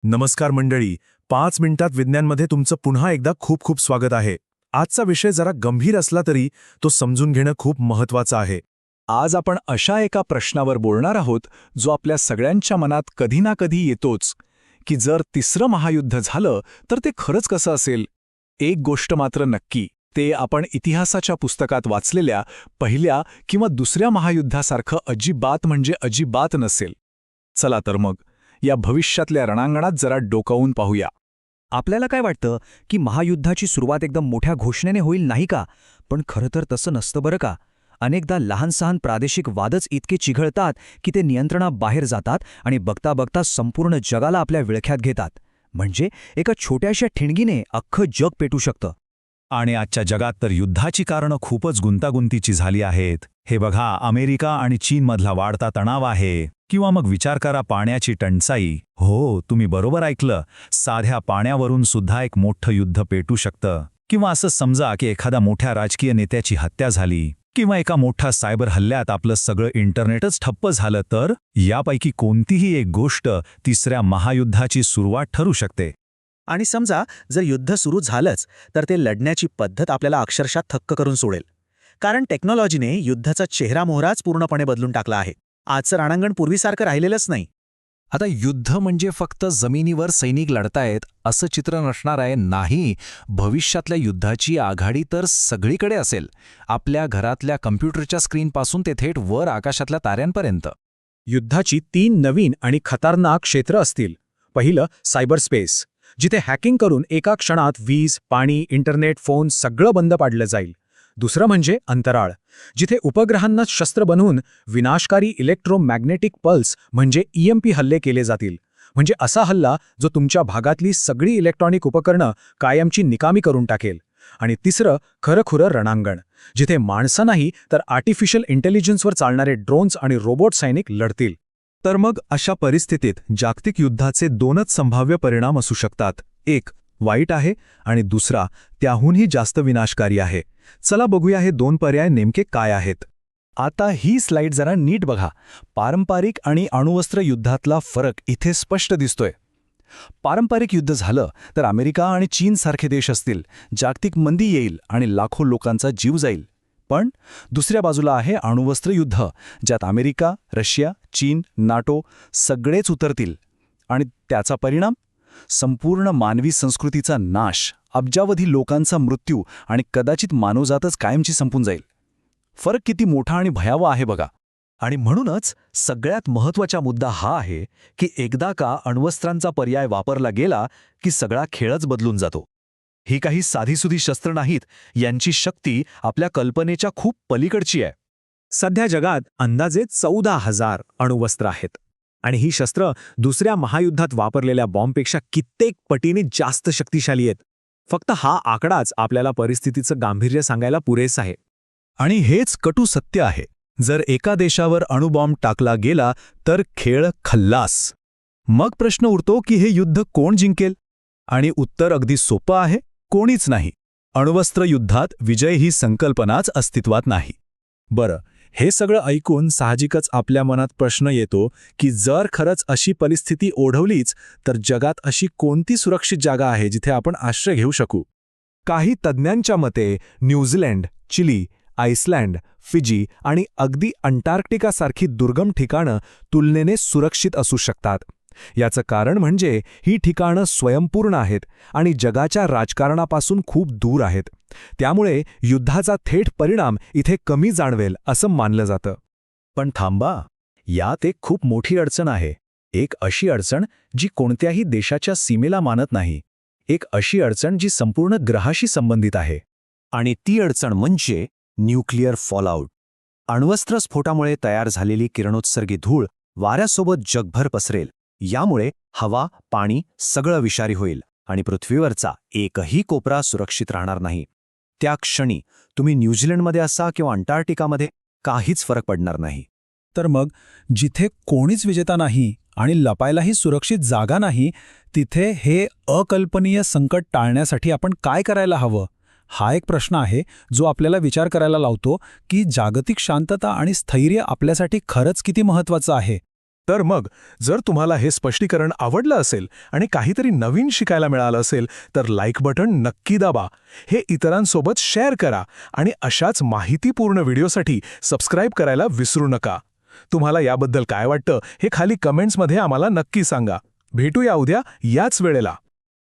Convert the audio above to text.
नमस्कार मंडळी. 5 मिनिटात विज्ञानमध्ये तुमचं पुन्हा एकदा खूप खूप स्वागत आहे. आजचा विषय जरा गंभीर असला तरी तो समजून घेणं खूप महत्त्वाचं आहे. आज आपण अशा एका प्रश्नावर बोलणार आहोत जो आपल्या सगळ्यांच्या मनात कधी ना कधी येतोच, की जर तिसरं महायुद्ध झालं तर ते खरंच कसं असेल? एक गोष्ट मात्र नक्की, ते आपण इतिहासाच्या पुस्तकात वाचलेल्या पहिल्या किंवा दुसऱ्या महायुद्धासारखं अजिबात म्हणजे अजिबात नसेल. चला तर मग या भविष्यातल्या रणांगणात जरा डोकावून पाहूया. आपल्याला काय वाटतं की महायुद्धाची सुरुवात एकदम मोठ्या घोषणेने होईल नाही का? पण खरं तर तसं नसतं बरं का. अनेकदा लहान-सहान प्रादेशिक वादच इतके चिघळतात की ते नियंत्रणाबाहेर जातात आणि बघता बघता संपूर्ण जगाला आपल्या विळख्यात घेतात. म्हणजे एका छोट्याशा ठिणगीने अख्खं जग पेटू शकतं. आणि आजच्या जगात तर युद्धाची कारणं खूपच गुंतागुंतीची झाली आहेत. हे बघा, अमेरिका आणि चीनमधला वाढता तणाव आहे. किंवा मग विचार करा, पाण्याची टंचाई. हो, तुम्ही बरोबर ऐकलं. साध्या पाण्यावरून सुद्धा एक मोठं युद्ध पेटू शकतं. किंवा असं समजा की एखाद्या मोठ्या राजकीय नेत्याची हत्या झाली, किंवा एका मोठ्या सायबर हल्ल्यात आपलं सगळं इंटरनेटच ठप्प झालं, तर यापैकी कोणतीही एक गोष्ट तिसऱ्या महायुद्धाची सुरुवात ठरू शकते. आणि समजा जर युद्ध सुरू झालंच तर ते लढण्याची पद्धत आपल्याला अक्षरशः थक्क करून सोडेल. कारण टेक्नॉलॉजीने युद्धाचा चेहरामोहराच पूर्णपणे बदलून टाकला आहे. आजचं रणांगण पूर्वीसारखं राहिलेलंच नाही. आता युद्ध म्हणजे फक्त जमिनीवर सैनिक लढतायत असं चित्र नसणार आहे. नाही, भविष्यातल्या युद्धाची आघाडी तर सगळीकडे असेल. आपल्या घरातल्या कम्प्युटरच्या स्क्रीनपासून ते थेट वर आकाशातल्या ताऱ्यांपर्यंत. युद्धाची 3 नवीन आणि खतरनाक क्षेत्र असतील. पहिलं सायबर स्पेस, जिथे हॅकिंग करून एका क्षणात वीज, पाणी, इंटरनेट, फोन सगळं बंद पाडलं जाईल. दुसरं म्हणजे अंतराळ, जिथे उपग्रहांना शस्त्र बनवून विनाशकारी इलेक्ट्रोमॅग्नेटिक पल्स म्हणजे EMP हल्ले केले जातील. म्हणजे असा हल्ला जो तुमच्या भागातली सगळी इलेक्ट्रॉनिक उपकरणं कायमची निकामी करून टाकेल. आणि तिसरं खरंखुरं रणांगण, जिथे माणसं नाही तर आर्टिफिशियल इंटेलिजन्सवर चालणारे ड्रोन्स आणि रोबोट सैनिक लढतील. तर मग अशा परिस्थितीत जागतिक युद्धाचे 2च संभाव्य परिणाम असू शकतात. एक वाईट आहे आणि दुसरा त्याहूनही जास्त विनाशकारी आहे. चला बघूया हे 2 पर्याय नेमके काय आहेत. आता ही स्लाइड जरा नीट बघा. पारंपरिक आणि अणुवस्त्र युद्धातला फरक इथे स्पष्ट दिसतोय. पारंपरिक युद्ध झालं तर अमेरिका आणि चीनसारखे देश असतील, जागतिक मंदी येईल आणि लाखो लोकांचा जीव जाईल. पण दुसऱ्या बाजूला आहे अणुवस्त्र युद्ध, ज्यात अमेरिका, रशिया, चीन, नाटो सगळेच उतरतील. आणि त्याचा परिणाम संपूर्ण मानवी संस्कृतीचा नाश, अब्जावधी लोकांचा मृत्यू आणि कदाचित मानवजातच कायमची संपून जाईल. फरक किती मोठा आणि भयावह आहे बघा. आणि म्हणूनच सगळ्यात महत्त्वाचा मुद्दा हा आहे की एकदा का अण्वस्त्रांचा पर्याय वापरला गेला की सगळा खेळच बदलून जातो. ही काही साधीसुधी शस्त्र नाहीत, यांची शक्ती आपल्या कल्पनेच्या खूप पलीकडची आहे. सध्या जगात अंदाजे 14,000 अणुवस्त्र आहेत. आणि ही शस्त्र दुसऱ्या महायुद्धात वापरलेल्या बॉम्बपेक्षा कित्येक पटीने जास्त शक्तिशाली आहेत. फक्त हा आकडाच आपल्याला परिस्थितीचं गांभीर्य सांगायला पुरेसा आहे. आणि हेच कटू सत्य आहे. जर एका देशावर अणुबॉम्ब टाकला गेला तर खेळ खल्लास. मग प्रश्न उरतो की हे युद्ध कोण जिंकेल? आणि उत्तर अगदी सोपं आहे, कोणीच नाही. अण्वस्त्र युद्धात विजय ही संकल्पनाच अस्तित्वात नाही. बरं, हे सगळं ऐकून साहजिकच आपल्या मनात प्रश्न येतो की जर खरंच अशी परिस्थिती ओढवलीच तर जगात अशी कोणती सुरक्षित जागा आहे जिथे आपण आश्रय घेऊ शकू? काही तज्ज्ञांच्या मते न्यूझीलंड, चिली, आइसलँड, फिजी आणि अगदी अंटार्क्टिकासारखी दुर्गम ठिकाणं तुलनेने सुरक्षित असू शकतात. याचं कारण म्हणजे ही ठिकाणं स्वयंपूर्ण आहेत आणि जगाच्या राजकारणापासून खूप दूर आहेत. त्यामुळे युद्धाचा थेट परिणाम इथे कमी जाणवेल असं मानलं जातं. पण थांबा, यात एक खूप मोठी अडचण आहे. एक अशी अडचण जी कोणत्याही देशाच्या सीमेला मानत नाही. एक अशी अडचण जी संपूर्ण ग्रहाशी संबंधित आहे. आणि ती अडचण म्हणजे न्यूक्लिअर फॉलआउट. अण्वस्त्र स्फोटामुळे तयार झालेली किरणोत्सर्गी धूळ वाऱ्यासोबत जगभर पसरेल. यामुळे हवा, पाणी सगळं विषारी होईल आणि पृथ्वीवरचा एकही कोपरा सुरक्षित राहणार नाही. त्या क्षणी तुम्ही न्यूझीलंडमध्ये असा किंवा अंटार्क्टिकामध्ये काहीच फरक पडणार नाही. तर मग जिथे कोणीच विजेता नाही आणि लपायलाही सुरक्षित जागा नाही, तिथे हे अकल्पनीय संकट टाळण्यासाठी आपण काय करायला हवं? हा एक प्रश्न आहे जो आपल्याला विचार करायला लावतो की जागतिक शांतता आणि स्थैर्य आपल्यासाठी खरंच किती महत्त्वाचं आहे. तर मग जर तुम्हाला हे स्पष्टीकरण आवडलं असेल आणि काहीतरी नवीन शिकायला मिळालं असेल तर लाईक बटन नक्की दाबा, हे इतरांसोबत शेअर करा आणि अशाच माहितीपूर्ण व्हिडिओसाठी सबस्क्राईब करायला विसरू नका. तुम्हाला याबद्दल काय वाटतं हे खाली कमेंट्समध्ये आम्हाला नक्की सांगा. भेटूया उद्या याच वेळेला.